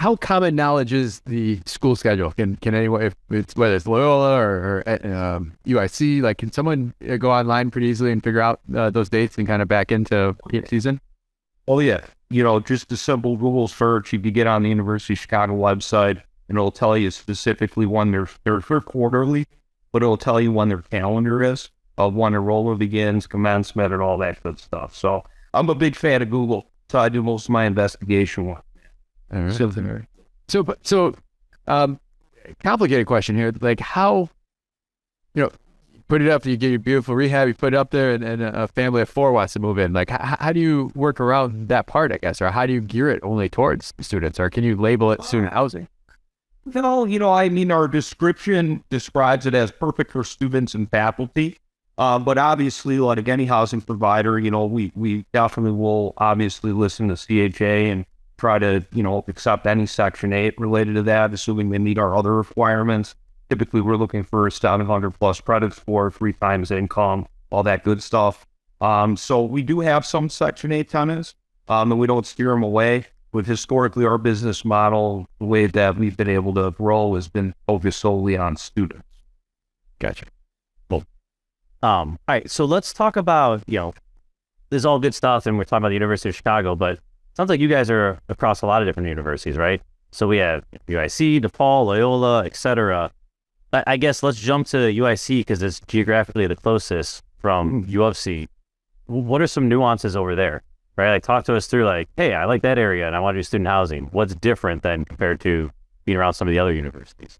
how common knowledge is the school schedule? Can anyone, if it's whether it's Loyola or UIC, like can someone go online pretty easily and figure out those dates and kind of back into peak season? Oh yeah, you know, just a simple Google search. You can get on the University of Chicago website, and it'll tell you specifically when they're quarterly, but it'll tell you when their calendar is of when enrollment begins, commencement, and all that good stuff. So I'm a big fan of Google, so I do most of my investigation work. All right. So, complicated question here. Like how, you know, put it up, you get your beautiful rehab, you put it up there, and a family of 4 wants to move in. Like, how do you work around that part, I guess, or how do you gear it only towards students, or can you label it student housing? No, you know, I mean, our description describes it as perfect for students and faculty. But obviously, like any housing provider, you know, we definitely will obviously listen to CHA and try to, you know, accept any Section 8 related to that, assuming they meet our other requirements. Typically, we're looking for 700 plus credit score, 3 times income, all that good stuff. So we do have some Section 8 tenants, and we don't steer them away. But historically, our business model, the way that we've been able to grow has been focused solely on students. Gotcha. Cool. All right, so let's talk about, you know, this is all good stuff, and we're talking about the University of Chicago, but it sounds like you guys are across a lot of different universities, right? So we have UIC, DePaul, Loyola, etc. I guess let's jump to UIC because it's geographically the closest from U of C. What are some nuances over there, right? Like talk to us through like, hey, I like that area and I want to do student housing. What's different than compared to being around some of the other universities?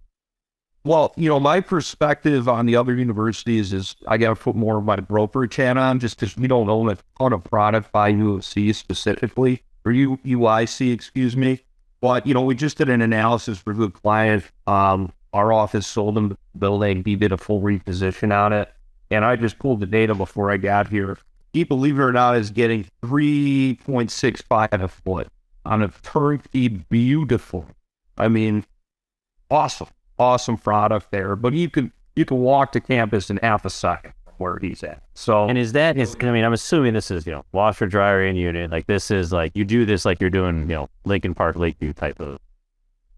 Well, you know, my perspective on the other universities is I got to put more of my brokerage hat on just because we don't own a ton of product by U of C specifically, or UIC, excuse me. But, you know, we just did an analysis for a good client. Our office sold them the building. He did a full reposition on it. And I just pulled the data before I got here. He, believe it or not, is getting 3.65 a foot on a turnkey, beautiful. I mean, awesome product there. But you can walk to campus in half a second from where he's at. So, and is that his, I mean, I'm assuming this is, you know, washer, dryer, and unit. Like this is like, you do this like you're doing, you know, Lincoln Park, Lakeview type of.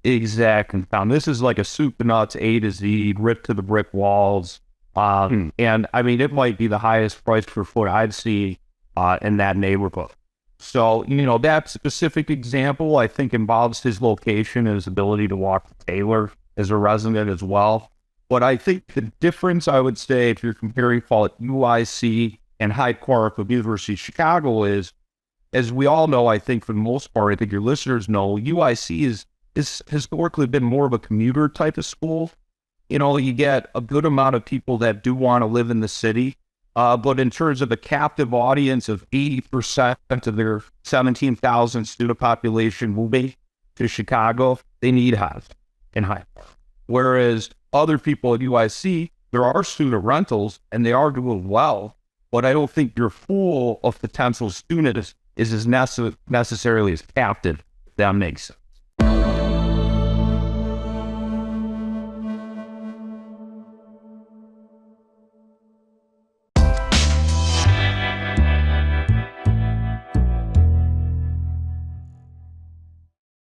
Exactly. This is like a soup to nuts, A to Z, ripped to the brick walls. And I mean, it might be the highest price per foot I'd see in that neighborhood. So, you know, that specific example, I think, involves his location and his ability to walk to Taylor as a resident as well. But I think the difference, I would say, if you're comparing, call it UIC and 𝗏𝗏𝗃 University of Chicago is, as we all know, I think for the most part, I think your listeners know, UIC is historically been more of a commuter type of school. You know, you get a good amount of people that do want to live in the city. But in terms of a captive audience of 80% of their 17,000 student population moving to Chicago, they need housing in Hyde Park. Whereas other people at UIC, there are student rentals and they are doing well, but I don't think your pool of potential students is as necessarily as captive, if that makes sense.